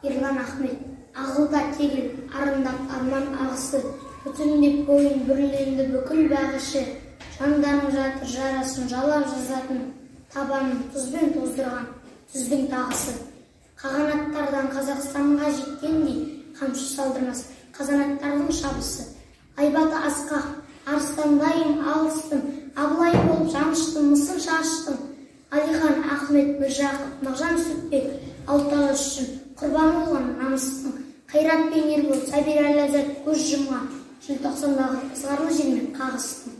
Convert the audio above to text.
Ерлан Ахмет, ағылда тегіл, арындап арман ағысы, бүтіндеп бойын бүрленді бүкіл бағышы, жандарың жатыр жарасын жалап жазатын, табанын тұзбен тоздырған түздің тағысы. Қағанаттардан Қазақстанға жеткендей, қамшы салдырмас қазанаттардың шабысы. Айбаты асқақ, арыстандайым алыстым, Абылай болып жаныштым, мысын шаштым. Алихан, Ахмет, Міржақып, Мағжан Сүтбек, Алталы үшін құрбан болған намыстың. Қайрат пен Ербол, Сабир Әл-Азат көз жұмған, желтоқсандағы ызғарлы желмен қағыстың.